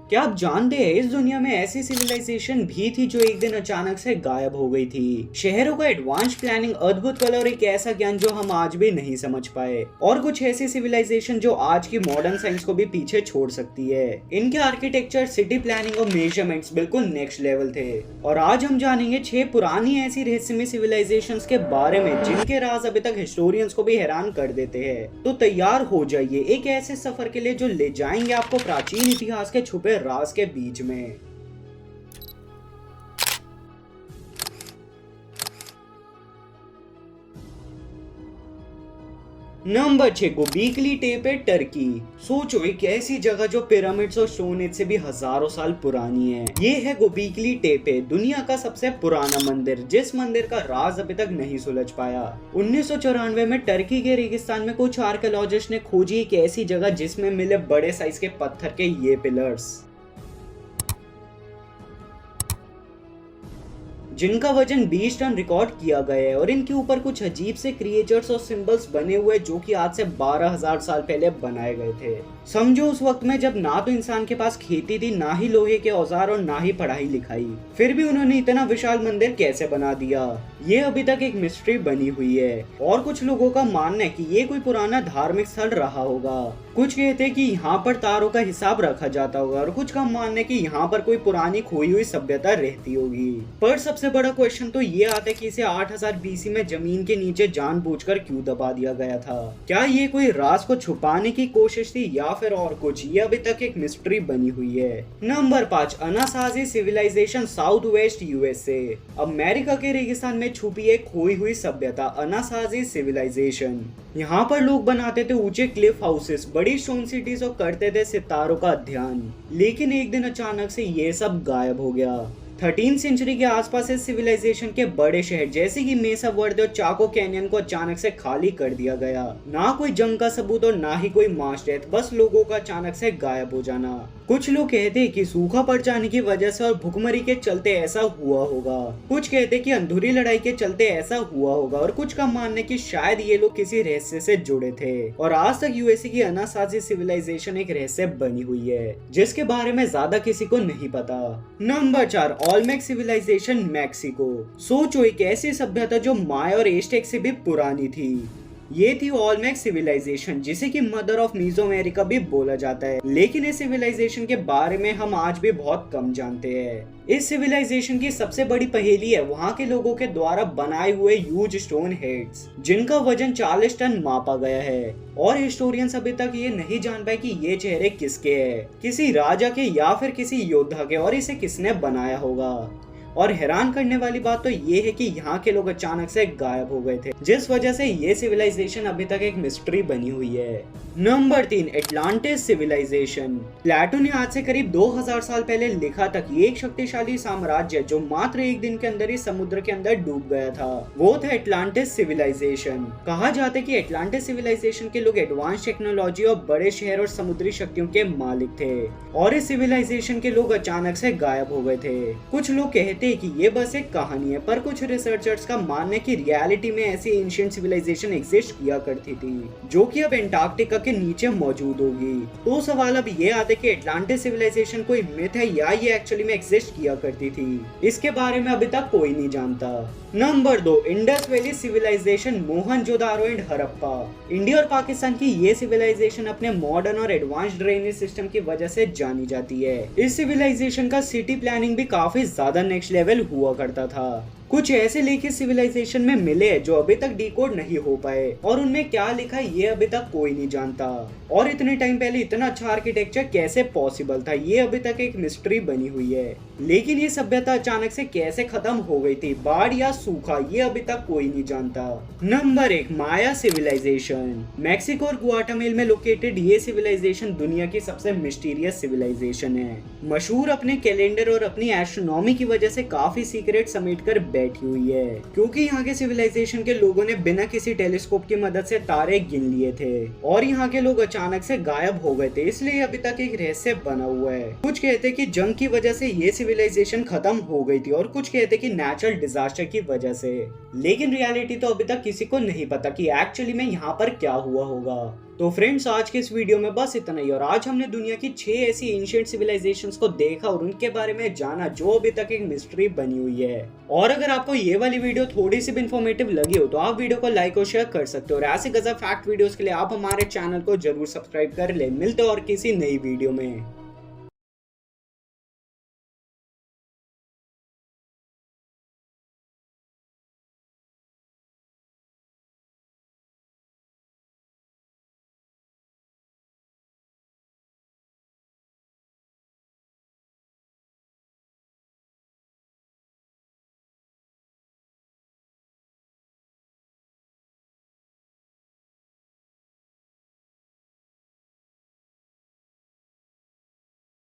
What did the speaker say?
क्या आप जानते हैं इस दुनिया में ऐसी सिविलाइजेशन भी थी जो एक दिन अचानक से गायब हो गई थी। शहरों का एडवांस प्लानिंग, अद्भुत कला और एक ऐसा ज्ञान जो हम आज भी नहीं समझ पाए, और कुछ ऐसी सिविलाइजेशन जो आज की मॉडर्न साइंस को भी पीछे छोड़ सकती है। इनके आर्किटेक्चर, सिटी प्लानिंग और मेजरमेंट्स बिल्कुल नेक्स्ट लेवल थे। और आज हम जानेंगे 6 पुरानी ऐसी रहस्यमय सिविलाइजेशंस के बारे में जिनके राज अभी तक हिस्टोरियंस को भी हैरान कर देते हैं। तो तैयार हो जाइए एक ऐसे सफर के लिए जो ले जाएंगे आपको प्राचीन इतिहास के छुपे राज के बीच में। Number 6, Gobekli Tepe, Turkey. सोचो एक ऐसी जगह जो पिरामिड्स और स्टोन एज से भी हजारों साल पुरानी है। ये है गोबेकली टेपे, दुनिया का सबसे पुराना मंदिर, जिस मंदिर का राज अभी तक नहीं सुलझ पाया। 1994 में टर्की के रेगिस्तान में कुछ आर्कियोलॉजिस्ट ने खोजी एक ऐसी जगह जिसमें मिले बड़े साइज के पत्थर के ये पिलर्स, जिनका वजन 20 टन रिकॉर्ड किया गया है। और इनके ऊपर कुछ अजीब से क्रिएचर्स और सिंबल्स बने हुए जो कि आज से 12,000 साल पहले बनाए गए थे। समझो उस वक्त में जब ना तो इंसान के पास खेती थी, ना ही लोहे के औजार और ना ही पढ़ाई लिखाई, फिर भी उन्होंने इतना विशाल मंदिर कैसे बना दिया, ये अभी तक एक मिस्ट्री बनी हुई है। और कुछ लोगों का मानना है कि ये कोई पुराना धार्मिक स्थल रहा होगा। कुछ कहते हैं कि यहाँ पर तारों का हिसाब रखा जाता होगा, और कुछ का मानना है कि यहाँ पर कोई पुरानी खोई हुई सभ्यता रहती होगी। पर सबसे बड़ा क्वेश्चन तो ये आता है कि इसे 8000 बीसी में जमीन के नीचे जानबूझकर क्यों दबा दिया गया था। क्या ये कोई राज को छुपाने की कोशिश थी या फिर और कुछ, ये अभी तक एक मिस्ट्री बनी हुई है। Number 5, Anasazi civilisation, south west USA. America के रेगिस्तान में छुपी एक खोई हुई सभ्यता, अनासाजी सिविलाइजेशन। यहाँ पर लोग बनाते थे ऊंचे क्लिफ हाउसेस, बड़ी स्टोन सिटीज और करते थे सितारों का अध्ययन। लेकिन एक दिन अचानक से ये सब गायब हो गया। 13वीं सेंचुरी के आसपास इस सिविलाइजेशन के बड़े शहर जैसे कि मेसा वर्दे और चाको कैनियन को अचानक से खाली कर दिया गया। ना कोई जंग का सबूत और ना ही कोई मास डेथ, बस लोगों का अचानक से गायब हो जाना। कुछ लोग कहते हैं कि सूखा पड़ जाने की वजह से और भुखमरी के चलते ऐसा हुआ होगा। कुछ कहते हैं कि अंधेरी लड़ाई के चलते ऐसा हुआ होगा, और कुछ का मानना है कि शायद ये लोग किसी रहस्य से जुड़े थे। और आज तक यूएसए की अनासाजी सिविलाइजेशन एक रहस्य बनी हुई है जिसके बारे में ज्यादा किसी को नहीं पता। Number 4, Olmec civilization, Mexico. सोचो एक ऐसी सभ्यता जो माया और एस्टेक से भी पुरानी थी। ये थी ओल्मेक सिविलाइजेशन, जिसे कि मदर ऑफ मीसोअमेरिका भी बोला जाता है। लेकिन इस सिविलाइजेशन के बारे में हम आज भी बहुत कम जानते हैं। इस सिविलाइजेशन की सबसे बड़ी पहेली है वहाँ के लोगों के द्वारा बनाए हुए ह्यूज स्टोन हेड्स, जिनका वजन 40 टन मापा गया है। और हिस्टोरियंस अभी तक ये नहीं जान पाए कि ये चेहरे किसके हैं, किसी राजा के या फिर किसी योद्धा के, और इसे किसने बनाया होगा। और हैरान करने वाली बात तो ये है कि यहाँ के लोग अचानक से गायब हो गए थे, जिस वजह से ये सिविलाइजेशन अभी तक एक मिस्ट्री बनी हुई है। Number 3, Atlantis civilisation. प्लेटो ने आज से करीब 2000 साल पहले लिखा था कि एक शक्तिशाली साम्राज्य जो मात्र एक दिन के अंदर ही समुद्र के अंदर डूब गया था, वो था एटलांटिस सिविलाइजेशन। कहा जाता है कि एटलांटिस सिविलाइजेशन के लोग एडवांस टेक्नोलॉजी और बड़े शहर और समुद्री शक्तियों के मालिक थे, और इस सिविलाइजेशन के लोग अचानक से गायब हो गए थे। कुछ लोग कहते हैं कि ये बस एक कहानी है, पर कुछ रिसर्चर्स का मानना है कि रियलिटी में ऐसी एंशिएंट सिविलाइजेशन एग्जिस्ट किया करती थी जो कि अब एंटार्क्टिका के नीचे मौजूद होगी। तो सवाल अब ये आता है कि एटलांटिस सिविलाइजेशन कोई मिथ है या ये एक्चुअली में एग्जिस्ट किया करती थी। इसके बारे में अभी तक कोई नहीं जानता। Number 2, Indus valley civilization, Mohenjodaro and Harappa. India और पाकिस्तान की ये सिविलाइजेशन अपने मॉडर्न और एडवांस ड्रेनेज सिस्टम की वजह से जानी जाती है। इस सिविलाइजेशन का सिटी प्लानिंग भी काफी ज्यादा नेक्स्ट लेवल हुआ करता था। कुछ ऐसे लेख इस सिविलाइजेशन में मिले जो अभी तक डिकोड नहीं हो पाए, और उनमें क्या लिखा है ये अभी तक कोई नहीं जानता। और इतने टाइम पहले इतना अच्छा आर्किटेक्चर कैसे पॉसिबल था, ये अभी तक एक मिस्ट्री बनी हुई है। लेकिन ये सभ्यता अचानक से कैसे खत्म हो गई थी, बाढ़ या सूखा, ये अभी तक कोई नहीं जानता। नंबर 1, माया सिविलाइजेशन। मैक्सिको और गुआटामेल में लोकेटेड ये सिविलाइजेशन दुनिया की सबसे मिस्टीरियस सिविलाइजेशन है। मशहूर अपने कैलेंडर और अपनी एस्ट्रोनॉमी की वजह से काफी सीक्रेट समेट कर बैठी हुई है, क्योंकि यहाँ के सिविलाइजेशन के लोगों ने बिना किसी टेलीस्कोप की मदद से तारे गिन लिए थे, और यहाँ के लोग अचानक से गायब हो गए थे, इसलिए अभी तक एक रहस्य बना हुआ है। कुछ कहते कि जंग की वजह से ये सिविलाइजेशन खत्म हो गई थी, और कुछ कहते कि नेचुरल डिजास्टर की वजह से। लेकिन रियलिटी तो अभी तक किसी को नहीं पता कि एक्चुअली में यहाँ पर क्या हुआ होगा। तो फ्रेंड्स, आज के इस वीडियो में बस इतना ही। और आज हमने दुनिया की 6 ऐसी एंशिएंट सिविलाइजेशंस को देखा और उनके बारे में जाना जो अभी तक एक मिस्ट्री बनी हुई है। और अगर आपको ये वाली वीडियो थोड़ी सी भी इन्फॉर्मेटिव लगी हो तो आप वीडियो को लाइक और शेयर कर सकते हो। और ऐसे गजब फैक्ट वीडियोस के लिए आप हमारे चैनल को जरूर सब्सक्राइब कर ले। मिलते हैं और किसी नई वीडियो में।